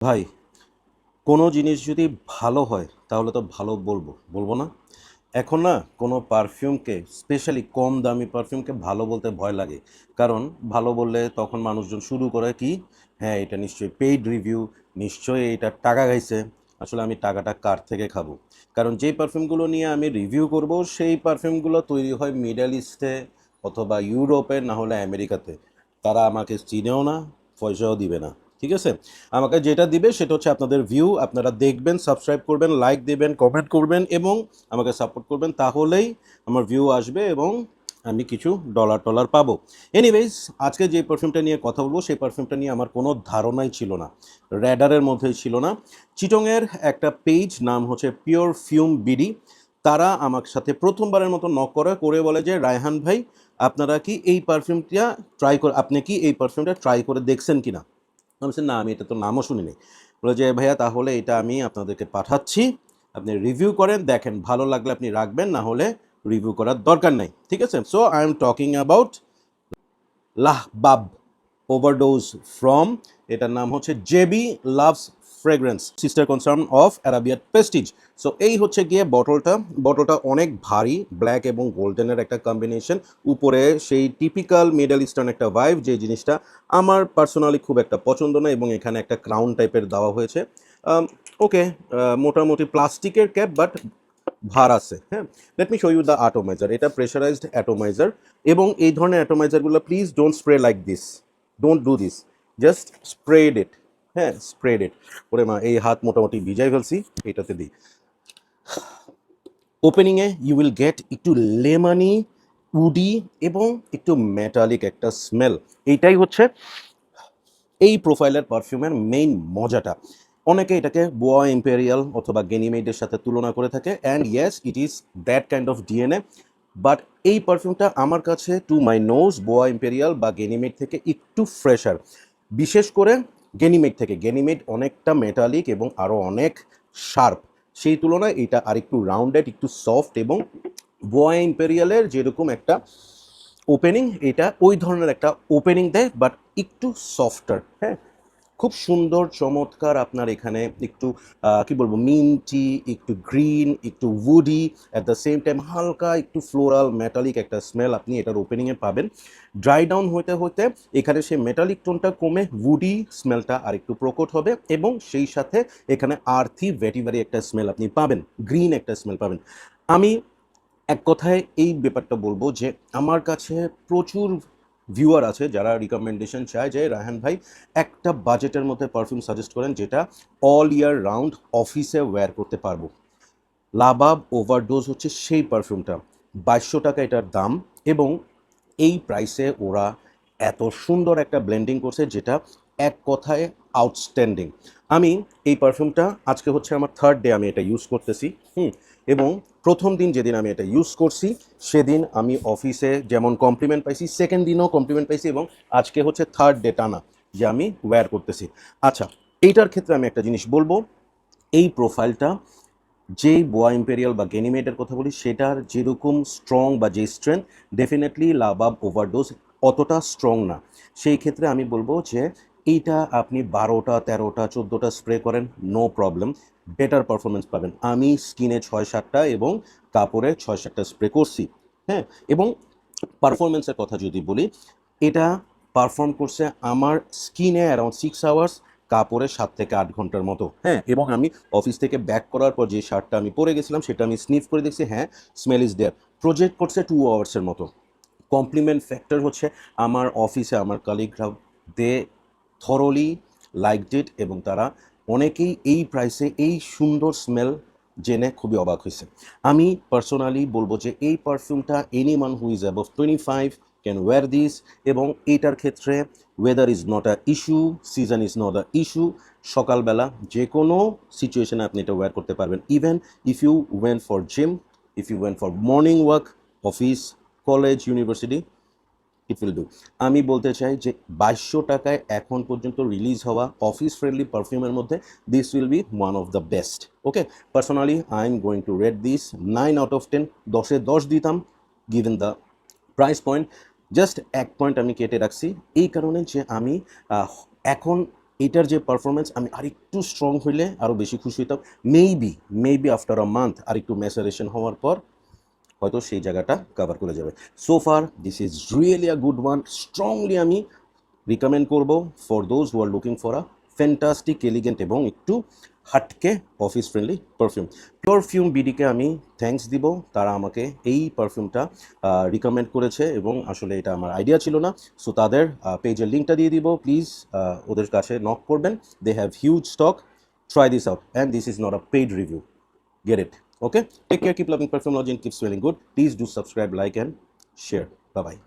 ভাই, কোনো জিনিস যদি ভালো হয় তাহলে তো ভালো বলবো, বলবো না? এখন না কোনো পারফিউমকে, স্পেশালি কম দামি পারফিউমকে ভালো বলতে ভয় লাগে। কারণ ভালো বললে তখন মানুষজন শুরু করে কি, হ্যাঁ এটা নিশ্চয়ই পেইড রিভিউ, নিশ্চয়ই এটা টাকা খাইছে। আসলে আমি টাকাটা কার থেকে খাবো? কারণ যেই পারফিউমগুলো নিয়ে আমি রিভিউ করব সেই পারফিউমগুলো তৈরি হয় মিডল ইস্টে অথবা ইউরোপে, না হলে আমেরিকাতে। তারা আমাকে চিনেও না, পয়সাও দিবে না। ঠিক আছে, আমাকে যেটা দিবে সেটা হচ্ছে আপনাদের ভিউ। আপনারা দেখবেন, সাবস্ক্রাইব করবেন, লাইক দেবেন, কমেন্ট করবেন এবং আমাকে সাপোর্ট করবেন, তাহলেই আমার ভিউ আসবে এবং আমি কিছু ডলার টলার পাবো। এনিওয়েজ, আজকে যে পারফিউমটা নিয়ে কথা বলবো সেই পারফিউমটা নিয়ে আমার কোনো ধারণাই ছিল না, র্যাডারের মধ্যেই ছিল না। চিটংয়ের একটা পেজ, নাম হচ্ছে পিওর ফিউম বিডি, তারা আমার সাথে প্রথমবারের মতো নক করে বলে যে রায়হান ভাই, আপনারা কি এই পারফিউমটা আপনি কি এই পারফিউমটা ট্রাই করে দেখছেন কিনা? আমি বলছি, না আমি এটা তো নামও শুনিনি। বলে যে ভাইয়া তাহলে এটা আমি আপনাদেরকে পাঠাচ্ছি, আপনি রিভিউ করেন, দেখেন ভালো লাগলে আপনি রাখবেন, না হলে রিভিউ করার দরকার নাই। ঠিক আছে, so I am talking about Lahbab overdose from, এটার নাম হচ্ছে JB Loves Fragrance, sister concern of Arabian Prestige. সো এই হচ্ছে গিয়ে বটলটা অনেক ভারী, ব্ল্যাক এবং গোল্ডেনের একটা কম্বিনেশন, উপরে সেই টিপিক্যাল মিডল ইস্টার্ন একটা ভাইব, যে জিনিসটা আমার পার্সোনালি খুব একটা পছন্দ না, এবং এখানে একটা ক্রাউন টাইপের দেওয়া হয়েছে। ওকে, মোটামুটি প্লাস্টিকের ক্যাপ, বাট ভার আছে। হ্যাঁ, let me show you the atomiser. এটা প্রেশারাইজড অ্যাটোমাইজার, এবং এই ধরনের অ্যাটোমাইজারগুলো please don't spray like this, don't do this, just spread it. হ্যাঁ, স্প্রেড ইট। ওরে মা, এই হাত মোটামুটি ভিজাই ফেলছি, এটাতে দিই। ওপেনিংয়ে ইউ উইল গেট একটু লেমনি, উডি এবং একটু মেটালিক একটা স্মেল। এইটাই হচ্ছে এই প্রোফাইলের পারফিউমের মেইন মজাটা। অনেকে এটাকে বোয়া ইম্পেরিয়াল অথবা গেনিমেইডের সাথে তুলনা করে থাকে, and yes it is that kind of DNA. But এই পারফিউমটা আমার কাছে, টু মাই নোজ, বোয়া ইম্পেরিয়াল বা গেনিমেড থেকে একটু ফ্রেশার। বিশেষ করে গেনিমেড অনেকটা মেটালিক এবং আরও অনেক শার্প, সেই তুলনায় এটা আরেকটু রাউন্ডেড, একটু সফট, এবং বোয়া ইম্পেরিয়ালের যেরকম একটা ওপেনিং, এটা ওই ধরনের একটা ওপেনিং দেয়, বাট একটু সফটার। হ্যাঁ, খুব সুন্দর, চমৎকার। আপনার এখানে একটু কি বলবো, মিন্টি, একটু গ্রিন, একটু woody, at the same time হালকা একটু ফ্লোরাল মেটালিক একটা স্মেল আপনি এটার ওপেনিংয়ে পাবেন। ড্রাই ডাউন হতে হতে এখানে সেই মেটালিক টোনটা কমে উডি স্মেলটা আর একটু প্রকট হবে, এবং সেই সাথে এখানে আর্থি ভেটিভারি একটা স্মেল আপনি পাবেন, গ্রিন একটা স্মেল পাবেন। আমি এক কথায় এই ব্যাপারটা বলবো যে আমার কাছে প্রচুর ভিউয়ার আছে যারা রিকমেন্ডেশন চায় যে রায়হান ভাই একটা বাজেটের মধ্যে পারফিউম সাজেস্ট করেন যেটা অল ইয়ার রাউন্ড অফিসে ওয়্যার করতে পারবো। লাবাব ওভারডোজ হচ্ছে সেই পারফিউমটা। 2200 টাকা এটার দাম, এবং এই প্রাইসে ওরা এত সুন্দর একটা ব্লেন্ডিং করছে যেটা এক কথায় আউটস্ট্যান্ডিং। আমি এই পারফিউমটা, আজকে হচ্ছে আমার থার্ড ডে আমি এটা ইউজ করতেছি। এবং প্রথম দিন যেদিন আমি এটা ইউজ করছি সেদিন আমি অফিসে যেমন কমপ্লিমেন্ট পাইছি, সেকেন্ড দিনও কমপ্লিমেন্ট পাইছি, এবং আজকে হচ্ছে থার্ড ডে টানা যে আমি ওয়্যার করতেছি। আচ্ছা, এইটার ক্ষেত্রে আমি একটা জিনিস বলবো, এই প্রোফাইলটা, যেই বোয়া ইম্পেরিয়াল বা গেনিমেটের কথা বলি সেটার যেরকম স্ট্রং বা যে স্ট্রেংথ, ডেফিনেটলি লাবাব ওভারডোজ অতটা স্ট্রং না। সেই ক্ষেত্রে আমি বলবো যে এইটা আপনি 12টা 13টা 14টা স্প্রে করেন, নো প্রবলেম, বেটার পারফরমেন্স পাবেন। আমি স্কিনে 6-7টা এবং কাপড়ে 6-7টা স্প্রে করছি। হ্যাঁ, এবং পারফরমেন্সের কথা যদি বলি, এটা পারফর্ম করছে আমার স্কিনে অ্যারাউন্ড 6 আওয়ার্স, কাপড়ে 7 থেকে 8 ঘন্টার মতো। হ্যাঁ, এবং আমি অফিস থেকে ব্যাক করার পর যে শার্টটা আমি পরে গেছিলাম সেটা আমি স্নিফ করে দেখছি, হ্যাঁ স্মেল ইজ দেয়ার। প্রজেক্ট করছে 2 আওয়ার্সের মতো। কমপ্লিমেন্ট ফ্যাক্টর হচ্ছে আমার অফিসে আমার কালিগরা, দে থরলি লাইকড ইট, এবং তারা অনেকেই এই প্রাইসে এই সুন্দর স্মেল জেনে খুবই অবাক হয়েছে। আমি পার্সোনালি বলবো যে এই পারফিউমটা anyone who is above 25 can wear this, এবং এইটার ক্ষেত্রে weather is not a issue, season is not a issue. সকালবেলা যে কোনো সিচুয়েশনে আপনি এটা ওয়্যার করতে পারবেন, even if you went for gym, if you went for morning walk, office, college, university, it will do. আমি বলতে চাই যে 2200 টাকায় এখন পর্যন্ত রিলিজ হওয়া অফিস ফ্রেন্ডলি পারফিউমের মধ্যে this will be one of the best. Okay, personally I am going to rate this 9 out of 10, 10-এ 10 দিতাম, given the price point. Just এক পয়েন্ট আমি কেটে রাখছি এই কারণে যে আমি এখন এটার যে পারফরমেন্স আমি আরেকটু স্ট্রং হইলে আরও বেশি খুশি হইতাম। মেবি আফটার আ মান্থ আরেকটু ম্যাচারেশন হওয়ার পর হয়তো সেই জায়গাটা কভার করে যাবে। So far this is really a good one. Strongly আমি রিকমেন্ড করব for those who are looking for a fantastic elegant এবং একটু হাটকে অফিস ফ্রেন্ডলি পারফিউম। পারফিউম বিডিকে আমি থ্যাঙ্কস দিব, তারা আমাকে এই পারফিউমটা রিকমেন্ড করেছে এবং আসলে এটা আমার আইডিয়া ছিল না। সো তাদের পেজের লিঙ্কটা দিয়ে দিব, প্লিজ ওদের কাছে নক করবেন। They have huge stock, try this out and this is not a paid review, get it. Okay, take care, keep loving Perfumology and keep smelling good. Please do subscribe, like and share. Bye bye.